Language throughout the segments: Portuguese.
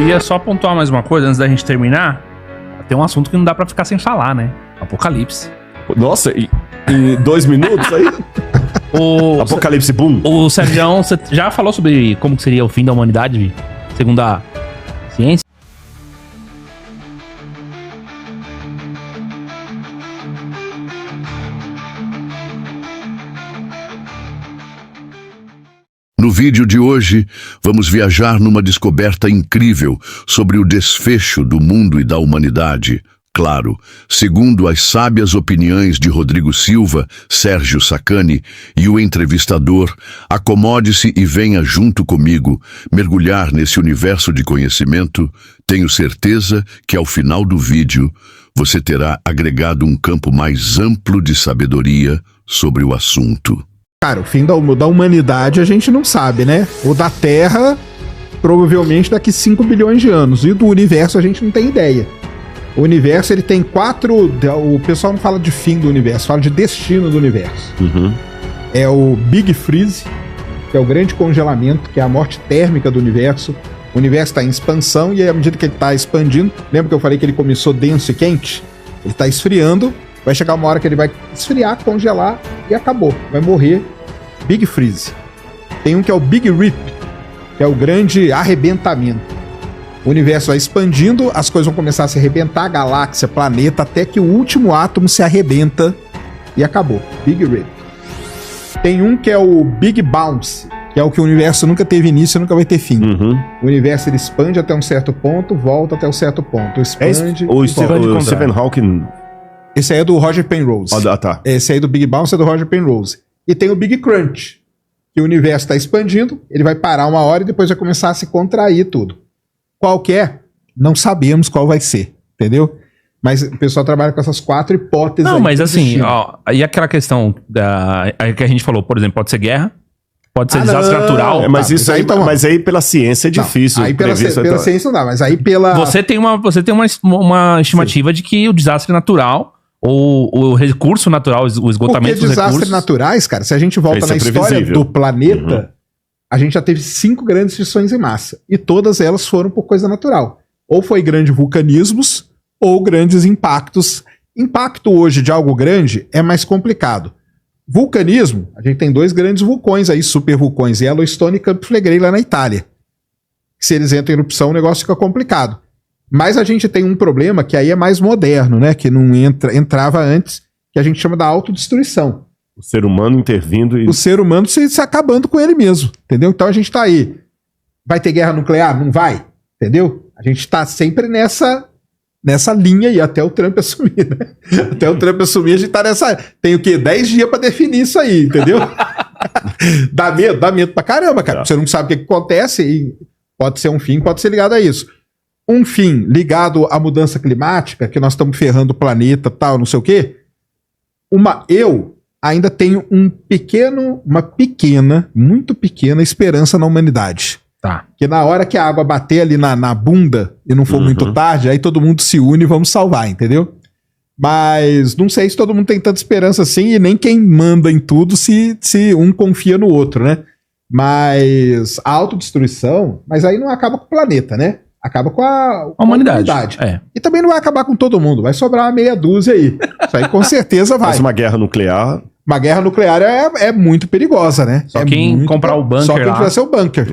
queria só pontuar mais uma coisa antes da gente terminar. Tem um assunto que não dá pra ficar sem falar, né? Apocalipse. Nossa, e 2 minutos aí? Apocalipse Boom. O Sérgio, você já falou sobre como que seria o fim da humanidade, segundo a ciência? No vídeo de hoje, vamos viajar numa descoberta incrível sobre o desfecho do mundo e da humanidade. Claro, segundo as sábias opiniões de Rodrigo Silva, Sérgio Sacani e o entrevistador, acomode-se e venha junto comigo mergulhar nesse universo de conhecimento. Tenho certeza que ao final do vídeo você terá agregado um campo mais amplo de sabedoria sobre o assunto. Cara, o fim da humanidade a gente não sabe, né? O da Terra, provavelmente daqui 5 bilhões de anos. E do universo a gente não tem ideia. O universo, ele tem 4... O pessoal não fala de fim do universo, fala de destino do universo. Uhum. É o Big Freeze, que é o grande congelamento, que é a morte térmica do universo. O universo está em expansão e à medida que ele está expandindo... Lembra que eu falei que ele começou denso e quente? Ele está esfriando. Vai chegar uma hora que ele vai esfriar, congelar e acabou. Vai morrer. Big Freeze. Tem um que é o Big Rip, que é o grande arrebentamento. O universo vai expandindo, as coisas vão começar a se arrebentar, galáxia, planeta, até que o último átomo se arrebenta e acabou. Big Rip. Tem um que é o Big Bounce, que é o que o universo nunca teve início e nunca vai ter fim. Uhum. O universo ele expande até um certo ponto, volta até um certo ponto. Expande o Stephen Hawking... Esse aí é do Roger Penrose. Ah, tá. Esse aí do Big Bounce é do Roger Penrose. E tem o Big Crunch, que o universo está expandindo, ele vai parar uma hora e depois vai começar a se contrair tudo. Qual que é? Não sabemos qual vai ser, entendeu? Mas o pessoal trabalha com essas 4 hipóteses. Não, mas assim, ó, e aquela questão que a gente falou, por exemplo, pode ser guerra, pode ser desastre natural. Mas isso aí, mas aí pela ciência é difícil. Aí pela ciência não dá, mas aí pela... Você tem uma estimativa de que o desastre natural, ou o recurso natural, o esgotamento dos recursos... Porque desastres naturais, cara, se a gente volta na história do planeta... A gente já teve 5 grandes extinções em massa. E todas elas foram por coisa natural. Ou foi grandes vulcanismos, ou grandes impactos. Impacto hoje de algo grande é mais complicado. Vulcanismo, a gente tem 2 grandes vulcões aí, super vulcões, Yellowstone e Campo Flegrei lá na Itália. Se eles entram em erupção, o negócio fica complicado. Mas a gente tem um problema que aí é mais moderno, né? Que não entrava antes, que a gente chama da autodestruição. O ser humano intervindo e... O ser humano se acabando com ele mesmo, entendeu? Então a gente tá aí. Vai ter guerra nuclear? Não vai, entendeu? A gente tá sempre nessa linha aí, até o Trump assumir, né? Até o Trump assumir, a gente tá nessa... Tem o quê? 10 dias pra definir isso aí, entendeu? Dá medo pra caramba, cara. Você não sabe o que acontece e pode ser um fim, pode ser ligado a isso. Um fim ligado à mudança climática, que nós estamos ferrando o planeta, tal, não sei o quê. Eu ainda tenho uma pequena, muito pequena esperança na humanidade. Tá. Que na hora que a água bater ali na bunda e não for muito tarde, aí todo mundo se une e vamos salvar, entendeu? Mas não sei se todo mundo tem tanta esperança assim e nem quem manda em tudo se um confia no outro, né? Mas a autodestruição, mas aí não acaba com o planeta, né? Acaba com a humanidade. É. E também não vai acabar com todo mundo, vai sobrar uma meia dúzia aí. Isso aí com certeza vai. Mas uma guerra nuclear... Uma guerra nuclear é muito perigosa, né? Só quem comprar o bunker. Só quem tiver seu bunker.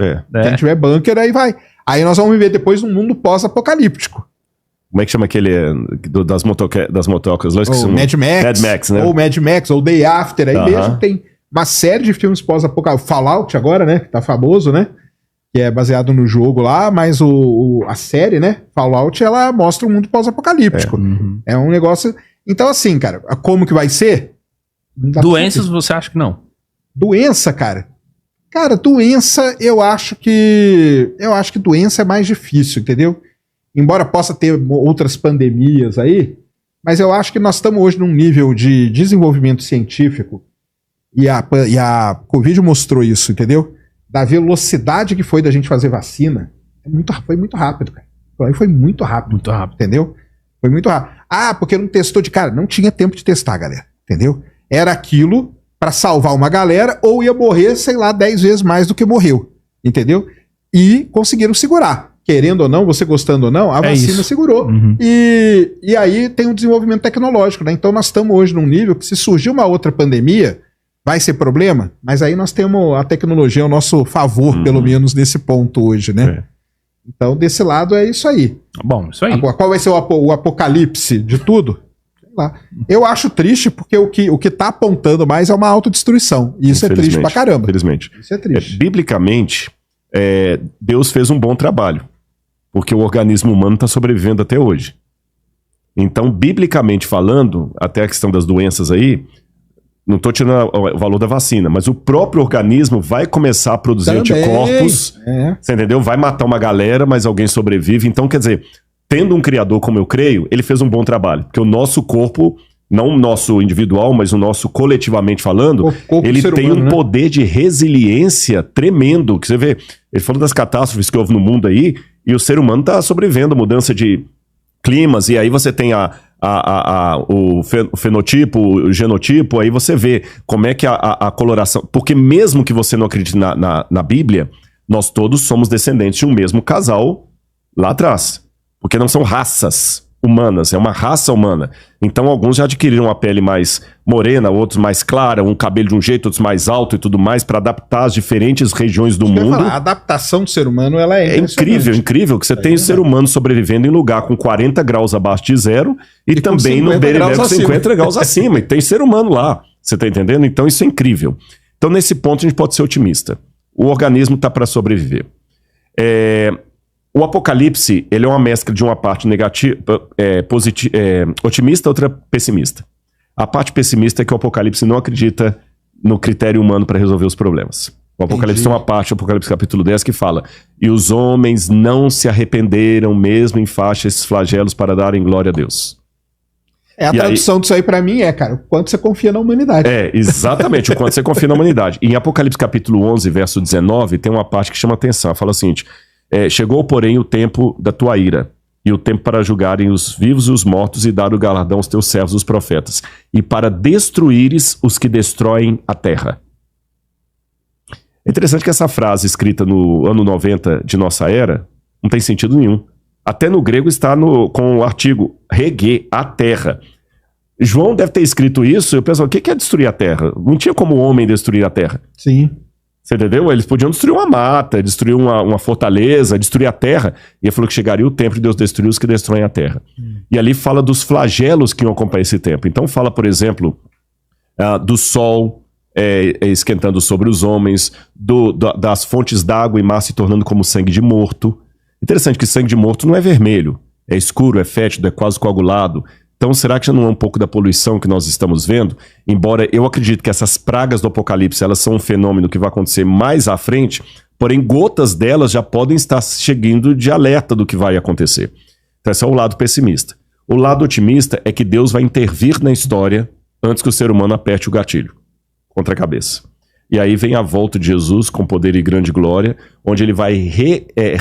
Quem tiver bunker, aí vai. Aí nós vamos viver depois num mundo pós-apocalíptico. Como é que chama aquele das motocas? Ou Mad Max, né? Ou Mad Max, ou Day After. Aí mesmo tem uma série de filmes pós-apocalípticos. Fallout agora, né? Que tá famoso, né? Que é baseado no jogo lá, mas a série, né? Fallout, ela mostra um mundo pós-apocalíptico. É um negócio... Então assim, cara, como que vai ser? Doenças você acha que não? Doença, cara? Cara, doença, eu acho que doença é mais difícil, entendeu? Embora possa ter outras pandemias aí, mas eu acho que nós estamos hoje num nível de desenvolvimento científico e a Covid mostrou isso, entendeu? Da velocidade que foi da gente fazer vacina, foi muito rápido, cara. Foi muito rápido. Muito rápido. Entendeu? Foi muito rápido. Ah, porque não testou de cara. Não tinha tempo de testar, galera. Entendeu? Era aquilo pra salvar uma galera ou ia morrer, sei lá, 10 vezes mais do que morreu. Entendeu? E conseguiram segurar. querendo ou não, você gostando ou não, a vacina segurou. E aí tem um desenvolvimento tecnológico, né? Então nós estamos hoje num nível que se surgir uma outra pandemia, vai ser problema, mas aí nós temos a tecnologia ao nosso favor, pelo menos nesse ponto hoje, né? Então desse lado é isso aí. Bom, isso aí. Qual vai ser o apocalipse de tudo? Sei lá. Eu acho triste porque o que tá apontando mais é uma autodestruição. E isso é triste pra caramba. Infelizmente. Isso é triste. Biblicamente, Deus fez um bom trabalho, porque o organismo humano está sobrevivendo até hoje. Então, biblicamente falando, até a questão das doenças aí, não estou tirando o valor da vacina, mas o próprio organismo vai começar a produzir anticorpos, você entendeu? Vai matar uma galera, mas alguém sobrevive. Então, quer dizer, tendo um criador como eu creio, ele fez um bom trabalho, porque o nosso corpo, não o nosso individual, mas o nosso coletivamente falando, ele tem um poder de resiliência tremendo, que você vê, ele falou das catástrofes que houve no mundo aí, e o ser humano está sobrevivendo, mudança de climas, e aí você tem o fenotipo, o genotipo, aí você vê como é que a coloração... Porque mesmo que você não acredite na Bíblia, nós todos somos descendentes de um mesmo casal lá atrás. Porque não são raças humanas, é uma raça humana. Então alguns já adquiriram uma pele mais morena, outros mais clara, um cabelo de um jeito, outros mais alto e tudo mais, para adaptar as diferentes regiões do mundo. A adaptação do ser humano, ela é incrível que você tem o ser humano sobrevivendo em lugar com 40 graus abaixo de zero e também no Bereber com 50 graus acima. E tem ser humano lá, você tá entendendo? Então isso é incrível. Então nesse ponto a gente pode ser otimista. O organismo tá para sobreviver. O Apocalipse, ele é uma mescla de uma parte negativa, otimista e outra pessimista. A parte pessimista é que o Apocalipse não acredita no critério humano para resolver os problemas. O Apocalipse tem uma parte, o Apocalipse capítulo 10, que fala: e os homens não se arrependeram, mesmo em faixa, esses flagelos para darem glória a Deus. A tradução disso aí para mim cara, o quanto você confia na humanidade. Exatamente, o quanto você confia na humanidade. E em Apocalipse capítulo 11, verso 19, tem uma parte que chama atenção, fala o seguinte: chegou, porém, o tempo da tua ira, e o tempo para julgarem os vivos e os mortos, e dar o galardão aos teus servos, os profetas, e para destruíres os que destroem a terra. É interessante que essa frase, escrita no ano 90 de nossa era, não tem sentido nenhum. Até no grego está com o artigo rege, a terra. João deve ter escrito isso, e eu penso, o que é destruir a terra? Não tinha como o homem destruir a terra. Sim. Você entendeu? Eles podiam destruir uma mata, destruir uma fortaleza, destruir a terra. E ele falou que chegaria o tempo de Deus destruir os que destroem a terra. E ali fala dos flagelos que iam acompanhar esse tempo. Então fala, por exemplo, do sol esquentando sobre os homens, das fontes d'água e mar se tornando como sangue de morto. Interessante que sangue de morto não é vermelho, é escuro, é fétido, é quase coagulado. Então, será que já não é um pouco da poluição que nós estamos vendo? Embora eu acredito que essas pragas do Apocalipse, elas são um fenômeno que vai acontecer mais à frente, porém gotas delas já podem estar chegando de alerta do que vai acontecer. Então, esse é o lado pessimista. O lado otimista é que Deus vai intervir na história antes que o ser humano aperte o gatilho contra a cabeça. E aí vem a volta de Jesus com poder e grande glória, onde ele vai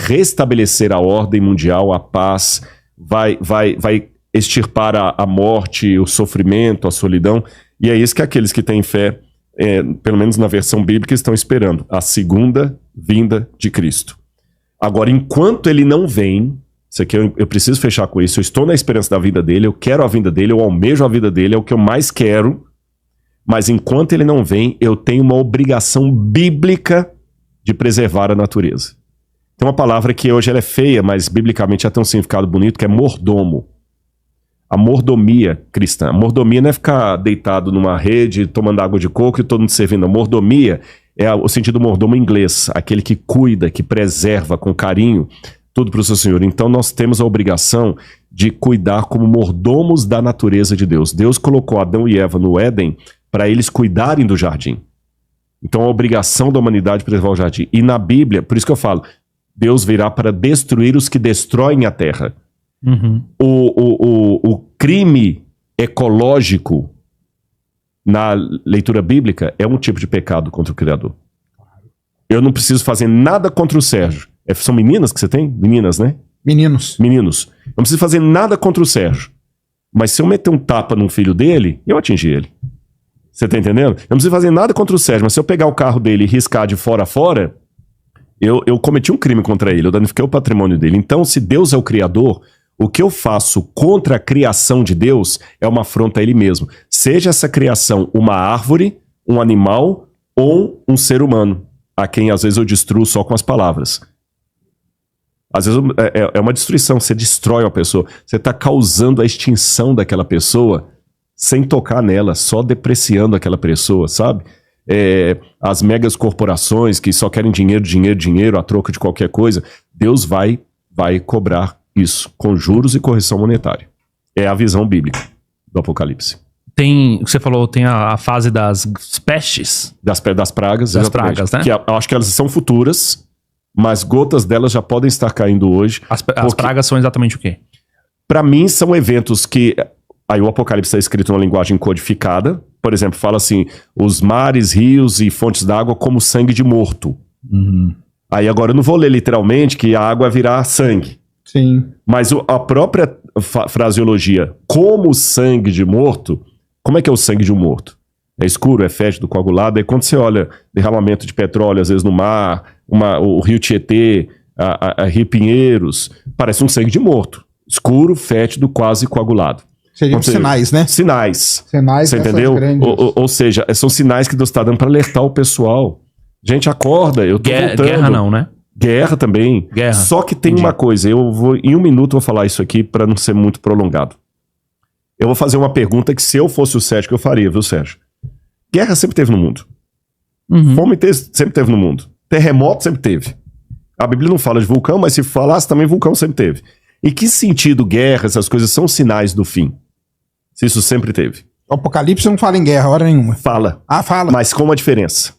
restabelecer a ordem mundial, a paz, vai extirpar a morte, o sofrimento, a solidão, e é isso que aqueles que têm fé, pelo menos na versão bíblica, estão esperando, a segunda vinda de Cristo. Agora, enquanto ele não vem, isso aqui eu preciso fechar com isso, eu estou na esperança da vinda dele, eu quero a vinda dele, eu almejo a vida dele, é o que eu mais quero, mas enquanto ele não vem, eu tenho uma obrigação bíblica de preservar a natureza. Tem uma palavra que hoje ela é feia, mas biblicamente já tem um significado bonito, que é mordomo. A mordomia cristã. A mordomia não é ficar deitado numa rede, tomando água de coco e todo mundo servindo. A mordomia é o sentido mordomo em inglês, aquele que cuida, que preserva com carinho tudo para o seu Senhor. Então nós temos a obrigação de cuidar como mordomos da natureza de Deus. Deus colocou Adão e Eva no Éden para eles cuidarem do jardim. Então a obrigação da humanidade é preservar o jardim. E na Bíblia, por isso que eu falo, Deus virá para destruir os que destroem a terra. O crime ecológico na leitura bíblica é um tipo de pecado contra o Criador. Eu não preciso fazer nada contra o Sérgio. São meninas que você tem? Meninas, né? Meninos. Não preciso fazer nada contra o Sérgio. Mas se eu meter um tapa num filho dele, eu atingi ele. Você tá entendendo? Eu não preciso fazer nada contra o Sérgio, mas se eu pegar o carro dele e riscar de fora a fora, eu cometi um crime contra ele, eu danifiquei o patrimônio dele. Então, se Deus é o criador, o que eu faço contra a criação de Deus é uma afronta a ele mesmo. Seja essa criação uma árvore, um animal ou um ser humano, a quem às vezes eu destruo só com as palavras. Às vezes é uma destruição, você destrói uma pessoa, você está causando a extinção daquela pessoa sem tocar nela, só depreciando aquela pessoa, sabe? As megas corporações que só querem dinheiro a troca de qualquer coisa, Deus vai cobrar isso, com juros e correção monetária. É a visão bíblica do Apocalipse. Você falou, tem a fase das pestes. Das pragas. Das pragas, né? Que eu acho que elas são futuras, mas gotas delas já podem estar caindo hoje. As pragas são exatamente o quê? Para mim, são eventos que... Aí o Apocalipse está escrito numa linguagem codificada. Por exemplo, fala assim, os mares, rios e fontes d'água como sangue de morto. Uhum. Aí agora eu não vou ler literalmente que a água virá sangue. Sim. Mas a própria fraseologia, como sangue de morto, como é que é o sangue de um morto? É escuro, é fétido, coagulado. Aí quando você olha derramamento de petróleo, às vezes no mar, o rio Tietê, a Rio Pinheiros, parece um sangue de morto. Escuro, fétido, quase coagulado. Seriam sinais, né? Sinais. Você entendeu? Ou seja, são sinais que Deus está dando para alertar o pessoal. Gente, acorda, eu tô voltando. Guerra não, né? Guerra também. Guerra. Só que tem uma coisa, em 1 minuto eu vou falar isso aqui para não ser muito prolongado. Eu vou fazer uma pergunta que se eu fosse o Sérgio, eu faria, viu, Sérgio? Guerra sempre teve no mundo. Uhum. Fome sempre teve no mundo. Terremoto sempre teve. A Bíblia não fala de vulcão, mas se falasse também vulcão sempre teve. E que sentido guerra, essas coisas são sinais do fim? Se isso sempre teve. O Apocalipse não fala em guerra, hora nenhuma. Fala. Fala. Mas com uma diferença.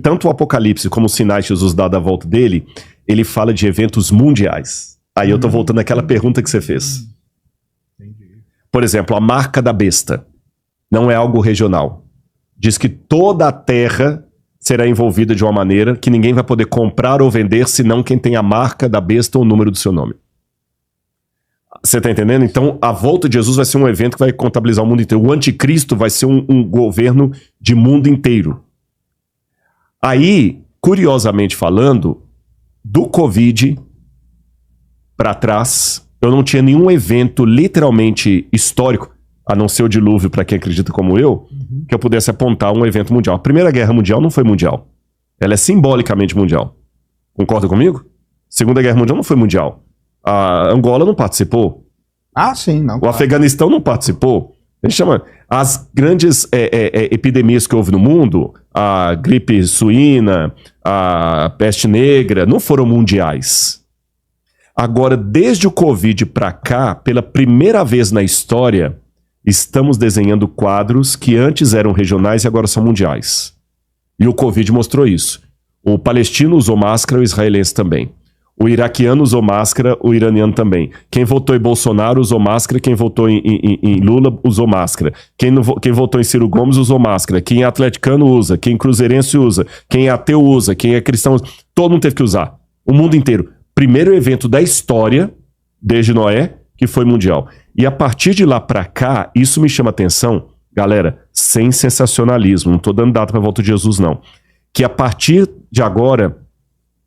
Tanto o Apocalipse como os sinais que Jesus dá da volta dele, ele fala de eventos mundiais. Aí eu tô voltando àquela pergunta que você fez. Por exemplo, a marca da besta não é algo regional. Diz que toda a terra será envolvida de uma maneira que ninguém vai poder comprar ou vender senão quem tem a marca da besta ou o número do seu nome. Você tá entendendo? Então, a volta de Jesus vai ser um evento que vai contabilizar o mundo inteiro. O anticristo vai ser um governo de mundo inteiro. Aí, curiosamente falando, do Covid para trás, eu não tinha nenhum evento literalmente histórico, a não ser o dilúvio para quem acredita como eu, que eu pudesse apontar um evento mundial. A Primeira Guerra Mundial não foi mundial. Ela é simbolicamente mundial. Concorda comigo? Segunda Guerra Mundial não foi mundial. A Angola não participou. Sim, não. O Afeganistão não participou. A gente chama... As grandes epidemias que houve no mundo, a gripe suína, a peste negra, não foram mundiais. Agora, desde o Covid para cá, pela primeira vez na história, estamos desenhando quadros que antes eram regionais e agora são mundiais. E o Covid mostrou isso. O palestino usou máscara, o israelense também. O iraquiano usou máscara, o iraniano também. Quem votou em Bolsonaro usou máscara, quem votou em Lula usou máscara. Quem votou em Ciro Gomes usou máscara. Quem é atleticano usa, quem cruzeirense usa, quem é ateu usa, quem é cristão usa. Todo mundo teve que usar. O mundo inteiro. Primeiro evento da história, desde Noé, que foi mundial. E a partir de lá pra cá, isso me chama atenção, galera, sem sensacionalismo. Não tô dando data pra volta de Jesus, não. Que a partir de agora...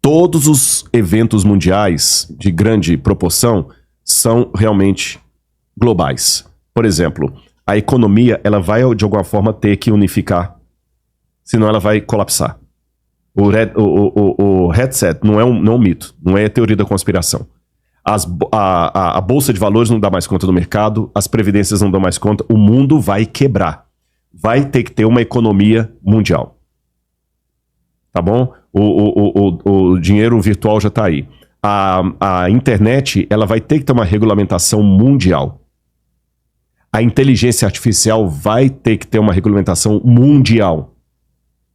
Todos os eventos mundiais de grande proporção são realmente globais. Por exemplo, a economia ela vai de alguma forma ter que unificar, senão ela vai colapsar. O headset não é um mito, não é teoria da conspiração. A bolsa de valores não dá mais conta do mercado, as previdências não dão mais conta, o mundo vai quebrar. Vai ter que ter uma economia mundial. Tá bom? O dinheiro virtual já está aí. A internet ela vai ter que ter uma regulamentação mundial. A inteligência artificial vai ter que ter uma regulamentação mundial.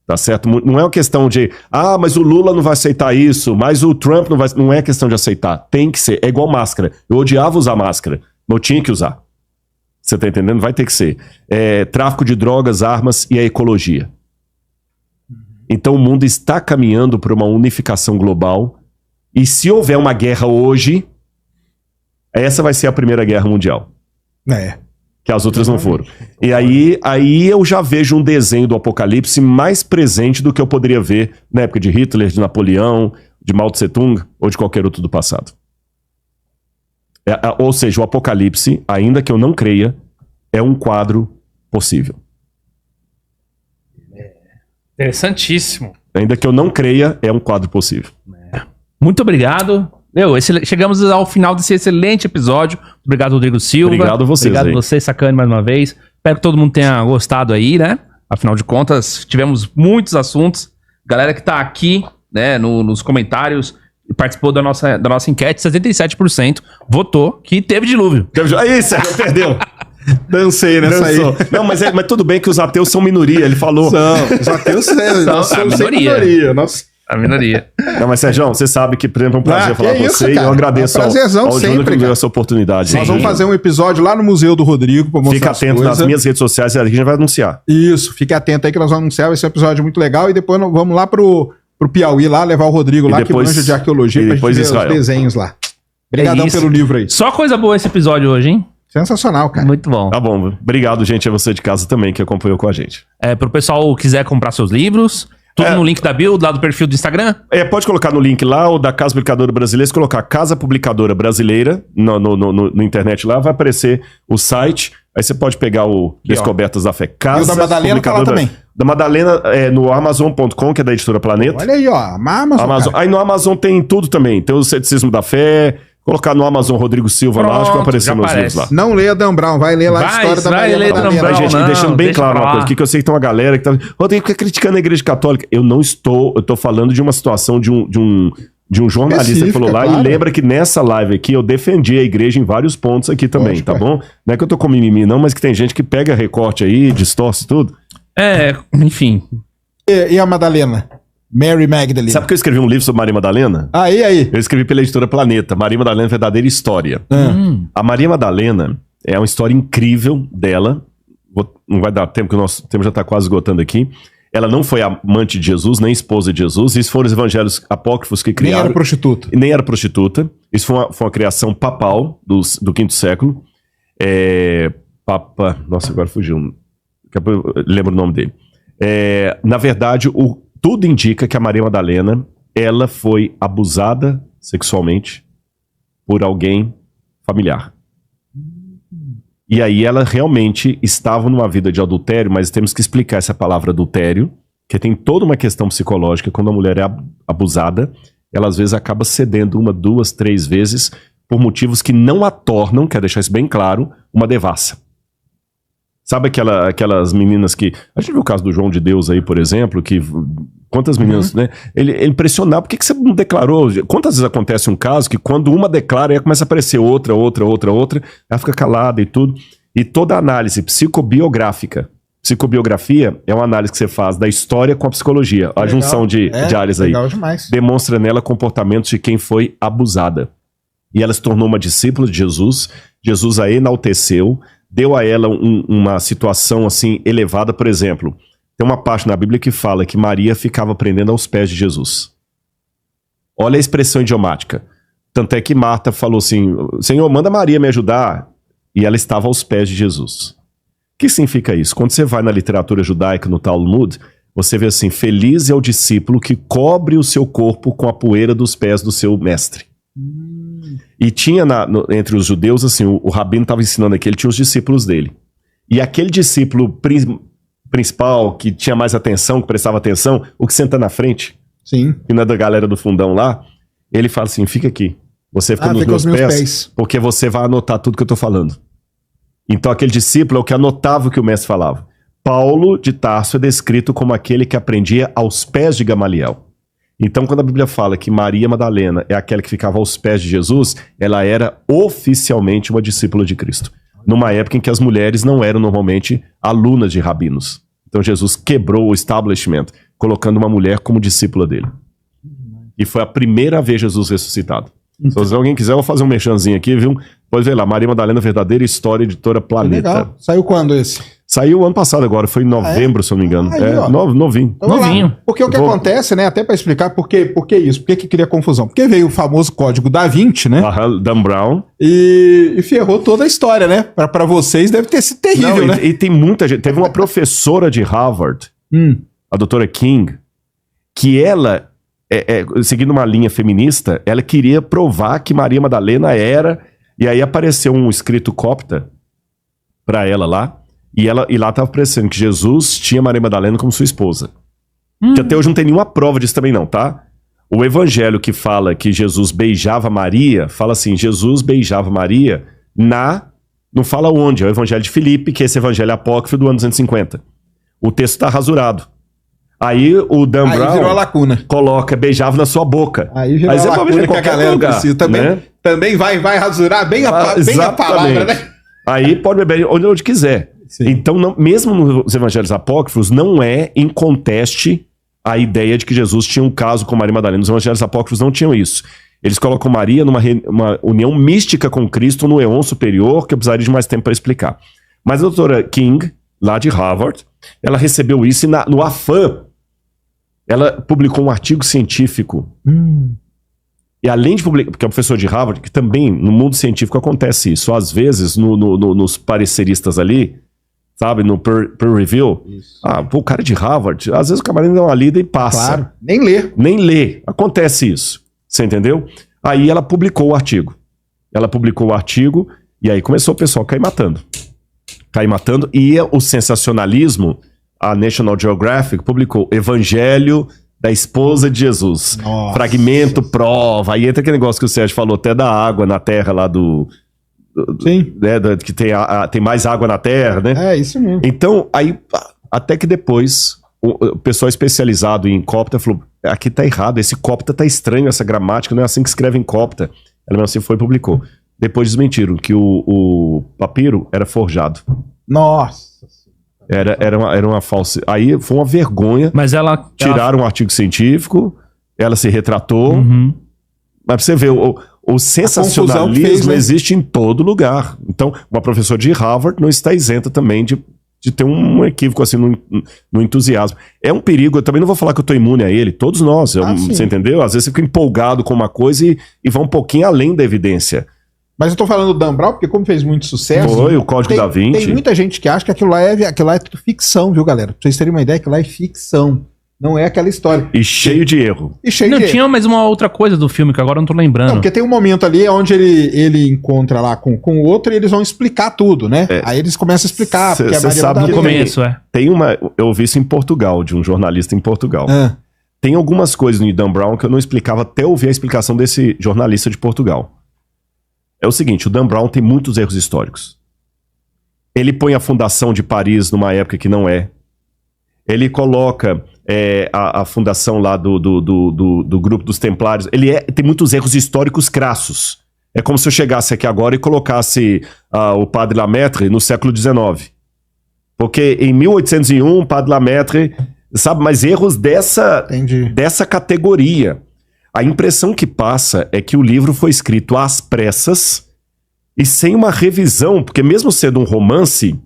Tá certo? Não é uma questão de mas o Lula não vai aceitar isso, mas o Trump não vai... Não é questão de aceitar. Tem que ser. É igual máscara. Eu odiava usar máscara. Não tinha que usar. Você tá entendendo? Vai ter que ser. Tráfico de drogas, armas e a ecologia. Então o mundo está caminhando para uma unificação global. E se houver uma guerra hoje, essa vai ser a primeira guerra mundial. Que as outras não foram. E aí eu já vejo um desenho do Apocalipse mais presente do que eu poderia ver na época de Hitler, de Napoleão, de Mao Tse Tung ou de qualquer outro do passado. Ou seja, o Apocalipse, ainda que eu não creia, é um quadro possível. Interessantíssimo. Ainda que eu não creia, é um quadro possível. Muito obrigado. Chegamos ao final desse excelente episódio. Obrigado, Rodrigo Silva. Obrigado a vocês. Obrigado a você, Sacani, mais uma vez. Espero que todo mundo tenha gostado aí, né? Afinal de contas, tivemos muitos assuntos. Galera que tá aqui, né, nos comentários, participou da nossa enquete, 77% votou que teve dilúvio. Aí, Sérgio, perdeu. Dancei nessa aí. Não, mas tudo bem que os ateus são minoria, ele falou. Os ateus são minoria. A minoria. Não, mas Sérgio, você sabe que, por exemplo, é um prazer falar com você, cara. E eu agradeço ao Júnior que me deu essa oportunidade. Nós vamos fazer um episódio lá no Museu do Rodrigo pra mostrar. Fica atento nas minhas redes sociais, a gente vai anunciar. Isso, fique atento aí que nós vamos anunciar, vai ser um episódio muito legal, e depois nós vamos lá pro Piauí, lá, levar o Rodrigo lá, depois, que manja de arqueologia, pra gente ver Israel. os desenhos lá. Obrigadão pelo livro aí. Só coisa boa esse episódio hoje, hein? Sensacional, cara. Muito bom. Tá bom, obrigado, gente, a você de casa também que acompanhou com a gente. Pro pessoal que quiser comprar seus livros, tudo no link da bio, lá do perfil do Instagram. Pode colocar no link lá, ou da Casa Publicadora Brasileira, se colocar Casa Publicadora Brasileira no internet lá, vai aparecer o site, aí você pode pegar o Descobertas da Fé. Casa e o da Madalena tá lá também. Da Madalena no Amazon.com, que é da editora Planeta. Olha aí, ó, Amazon. Aí no Amazon tem tudo também, tem o Ceticismo da Fé. Colocar no Amazon Rodrigo Silva lá, acho que vai aparecer nos livros lá. Não leia Dan Brown, vai ler lá a história da Maria Madalena. Gente, deixando bem claro uma coisa, que eu sei que tem uma galera que tá... Rodrigo fica criticando a Igreja Católica. Eu tô falando de uma situação de um jornalista que falou lá, claro. E lembra que nessa live aqui eu defendi a igreja em vários pontos aqui também, lógico, tá bom? Não é que eu tô com mimimi não, mas que tem gente que pega recorte aí, distorce tudo. Enfim. E a Madalena? Mary Magdalene. Sabe que eu escrevi um livro sobre Maria Madalena? Aí. Eu escrevi pela editora Planeta, Maria Madalena, Verdadeira História. A Maria Madalena é uma história incrível dela. Não vai dar tempo, que o nosso tempo já está quase esgotando aqui. Ela não foi amante de Jesus, nem esposa de Jesus. Isso foram os evangelhos apócrifos que criaram. Nem era prostituta. Isso foi uma criação papal do V século. Nossa, agora fugiu. Lembro o nome dele. Na verdade, tudo indica que a Maria Madalena, ela foi abusada sexualmente por alguém familiar. E aí ela realmente estava numa vida de adultério, mas temos que explicar essa palavra adultério, que tem toda uma questão psicológica. Quando a mulher é abusada, ela às vezes acaba cedendo 1, 2, 3 vezes por motivos que não a tornam, quero deixar isso bem claro, uma devassa. Sabe aquelas meninas que... A gente viu o caso do João de Deus aí, por exemplo, que... Quantas meninas, né? Ele impressionava. Por que você não declarou? Quantas vezes acontece um caso que quando uma declara, aí começa a aparecer outra, ela fica calada e tudo. E toda a análise psicobiográfica. Psicobiografia é uma análise que você faz da história com a psicologia. A junção de áreas aí. Legal demais. Demonstra nela comportamentos de quem foi abusada. E ela se tornou uma discípula de Jesus. Jesus a enalteceu, deu a ela uma situação assim elevada, por exemplo. Tem uma parte na Bíblia que fala que Maria ficava prendendo aos pés de Jesus. Olha a expressão idiomática. Tanto é que Marta falou assim, Senhor, manda Maria me ajudar. E ela estava aos pés de Jesus. O que significa isso? Quando você vai na literatura judaica, no Talmud, você vê assim, feliz é o discípulo que cobre o seu corpo com a poeira dos pés do seu mestre. E tinha entre os judeus, assim, o rabino estava ensinando aqui, ele tinha os discípulos dele. E aquele discípulo principal, que tinha mais atenção, que prestava atenção, o que senta na frente, sim, e não é da galera do fundão lá, ele fala assim, fica aqui, você fica nos meus pés, porque você vai anotar tudo que eu tô falando. Então aquele discípulo é o que anotava o que o mestre falava. Paulo de Tarso é descrito como aquele que aprendia aos pés de Gamaliel. Então quando a Bíblia fala que Maria Madalena é aquela que ficava aos pés de Jesus, ela era oficialmente uma discípula de Cristo. Numa época em que as mulheres não eram normalmente alunas de rabinos. Então Jesus quebrou o establishment, colocando uma mulher como discípula dele. E foi a primeira vez Jesus ressuscitado. Se alguém quiser, eu vou fazer um merchanzinho aqui, viu? Pode ver lá, Maria Madalena, Verdadeira História, editora Planeta. Legal. Saiu quando esse? Saiu ano passado agora, foi em novembro, se eu não me engano. Aí, novinho. Então, novinho. Porque o que acontece, né, até pra explicar por que isso, por que cria confusão. Porque veio o famoso código da Vinci, né? Dan Brown. E ferrou toda a história, né? Pra vocês deve ter sido terrível, né? E tem muita gente, teve uma professora de Harvard, a doutora King, que ela seguindo uma linha feminista, ela queria provar que Maria Madalena era, e aí apareceu um escrito copta pra ela lá, e lá tava aparecendo que Jesus tinha Maria Madalena como sua esposa. Que até hoje não tem nenhuma prova disso também não, tá? O evangelho que fala que Jesus beijava Maria, fala assim, Jesus beijava Maria não fala onde, é o evangelho de Filipe, que é esse evangelho apócrifo do ano 250. O texto tá rasurado. Aí o Dan Brown virou a lacuna. coloca, beijava na sua boca. Aí virou a você pode ver lacuna em que a qualquer galera lugar, precisa. né? Também vai rasurar bem a palavra, né? Aí pode beber onde quiser. Sim. Então, mesmo nos evangelhos apócrifos, não é em conteste a ideia de que Jesus tinha um caso com Maria Madalena. Os evangelhos apócrifos não tinham isso. Eles colocam Maria numa uma união mística com Cristo no éon superior, que eu precisaria de mais tempo para explicar. Mas a doutora King, lá de Harvard, ela recebeu isso e no afã, ela publicou um artigo científico. E além de publicar, porque é um professor de Harvard, que também no mundo científico acontece isso. Às vezes, nos pareceristas ali, sabe, no peer review, o cara de Harvard, às vezes o camarada dá uma lida e passa. Claro, nem lê. Nem lê. Acontece isso. Você entendeu? Aí ela publicou o artigo. E aí começou o pessoal a cair matando. E o sensacionalismo, a National Geographic publicou Evangelho da Esposa de Jesus. Nossa. Fragmento, prova. Aí entra aquele negócio que o Sérgio falou até da água na terra lá Sim. né, que tem mais água na terra, né? É, isso mesmo. Então, aí, até que depois, o pessoal especializado em copta falou, aqui tá errado, esse copta tá estranho, essa gramática, não é assim que escreve em copta. Ela mesmo assim foi e publicou. Depois desmentiram que o papiro era forjado. Nossa. Era uma falsa... Aí foi uma vergonha. Mas ela... Tiraram um artigo científico, ela se retratou. Uhum. Mas pra você ver, o sensacionalismo né? existe em todo lugar. Então, uma professora de Harvard não está isenta também de ter um equívoco assim no entusiasmo. É um perigo, eu também não vou falar que eu estou imune a ele, todos nós, você entendeu? Às vezes você fica empolgado com uma coisa e vai um pouquinho além da evidência. Mas eu tô falando do Dan Brown, porque como fez muito sucesso... Foi, o Código da Vinci. Tem muita gente que acha que aquilo lá é tudo ficção, viu, galera? Pra vocês terem uma ideia, aquilo lá é ficção. Não é aquela história. E cheio de erro. Não, tinha mais uma outra coisa do filme que agora eu não tô lembrando. Não, porque tem um momento ali onde ele encontra lá com o outro e eles vão explicar tudo, né? Aí eles começam a explicar. Você sabe no começo, tem eu ouvi isso em Portugal, de um jornalista em Portugal. Tem algumas coisas no Dan Brown que eu não explicava até ouvir a explicação desse jornalista de Portugal. É o seguinte, o Dan Brown tem muitos erros históricos. Ele põe a fundação de Paris numa época que não é. Ele coloca a fundação lá do grupo dos Templários. Tem muitos erros históricos crassos. É como se eu chegasse aqui agora e colocasse o Padre Lamaitre no século XIX. Porque em 1801, o Padre Lamaitre, sabe, mas erros dessa categoria. A impressão que passa é que o livro foi escrito às pressas e sem uma revisão, porque mesmo sendo um romance,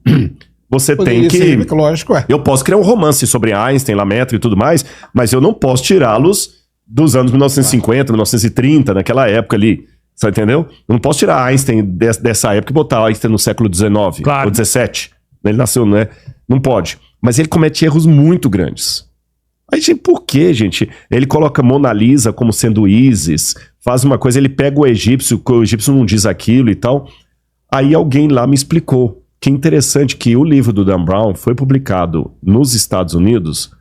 você tem que... Lógico, Eu posso criar um romance sobre Einstein, Lamaitre e tudo mais, mas eu não posso tirá-los dos anos 1950, 1930, naquela época ali. Você entendeu? Eu não posso tirar Einstein dessa época e botar Einstein no século XIX ou XVII. Ele nasceu, né? Não pode. Mas ele comete erros muito grandes. Aí, gente, por que, gente? Ele coloca Mona Lisa como sendo Isis, faz uma coisa, ele pega o egípcio não diz aquilo e tal. Aí alguém lá me explicou. Que interessante que o livro do Dan Brown foi publicado nos Estados Unidos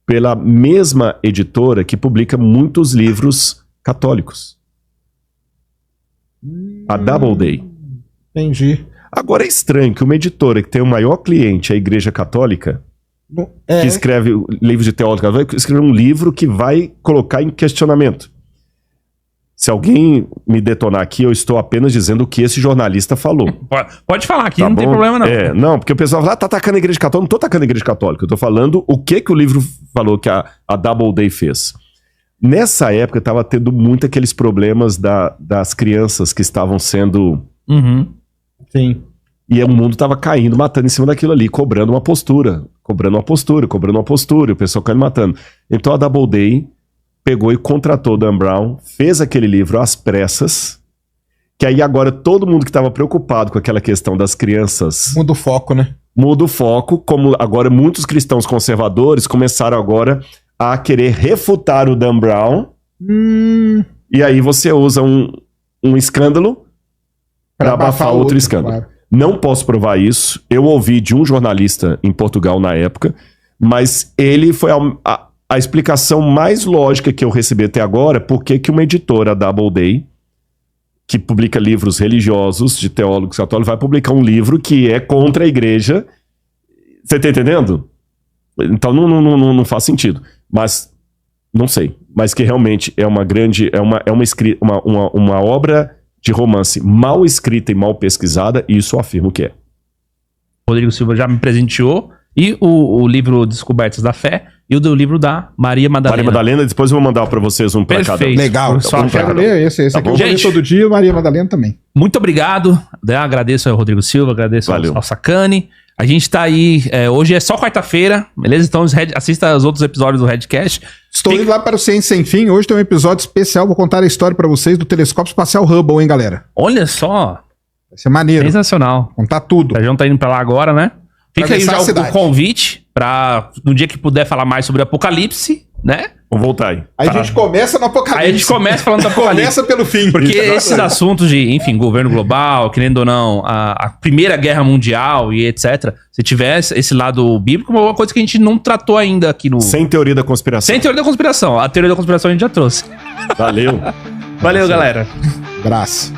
pela mesma editora que publica muitos livros católicos. A Doubleday. Entendi. Agora é estranho que uma editora que tem o maior cliente, a Igreja Católica, que escreve livros de teologia, vai escrever um livro que vai colocar em questionamento. Se alguém me detonar aqui, eu estou apenas dizendo o que esse jornalista falou. Pode falar aqui, Tá não bom? tem problema não. Não, porque o pessoal fala, tá atacando a Igreja Católica. Não tô atacando a Igreja Católica, eu tô falando o que o livro falou que a Doubleday fez. Nessa época, tava tendo muito aqueles problemas das crianças que estavam sendo... Sim. E o mundo tava caindo, matando em cima daquilo ali, cobrando uma postura, e o pessoal caindo matando. Então a Doubleday pegou e contratou o Dan Brown, fez aquele livro às pressas, que aí agora todo mundo que estava preocupado com aquela questão das crianças... Muda o foco, né? Muda o foco, como agora muitos cristãos conservadores começaram agora a querer refutar o Dan Brown. E aí você usa um escândalo para abafar outro escândalo. Claro. Não posso provar isso. Eu ouvi de um jornalista em Portugal na época, mas ele foi a explicação mais lógica que eu recebi até agora, porque que uma editora, Doubleday, que publica livros religiosos de teólogos católicos, vai publicar um livro que é contra a igreja. Você tá entendendo? Então não faz sentido. Mas, não sei. Mas que realmente é uma grande... uma obra de romance mal escrita e mal pesquisada, e isso eu afirmo que é. Rodrigo Silva já me presenteou. E o livro Descobertas da Fé e o do livro da Maria Madalena. Maria Madalena, depois eu vou mandar pra vocês um pra cada. Perfeito. Legal. Só Eu quero ler esse Tá aqui bom? eu vou ler Gente. todo dia, Maria Madalena também. Muito obrigado. Né? Agradeço ao Rodrigo Silva, agradeço Valeu. ao Sacani. A gente tá aí, hoje é só quarta-feira, beleza? Então assista os outros episódios do Redcast. Estou indo lá para o Ciência Sem Fim. Hoje tem um episódio especial. Vou contar a história para vocês do telescópio espacial Hubble, hein, galera? Olha só, Vai ser maneiro. sensacional. Contar tudo. O Sérgio tá indo pra lá agora, né? Fica Pra aí ver já a cidade. o convite pra, no dia que puder falar mais sobre o Apocalipse, né? Vamos voltar aí. Aí a gente começa no Apocalipse. Aí a gente começa falando do Apocalipse. Começa pelo fim. Porque Isso, esses assuntos de, enfim, governo global, querendo ou não, a Primeira Guerra Mundial e etc. Se tiver esse lado bíblico, é uma coisa que a gente não tratou ainda aqui no... Sem teoria da conspiração. Sem teoria da conspiração. A teoria da conspiração a gente já trouxe. Valeu. Valeu, galera. Abraço.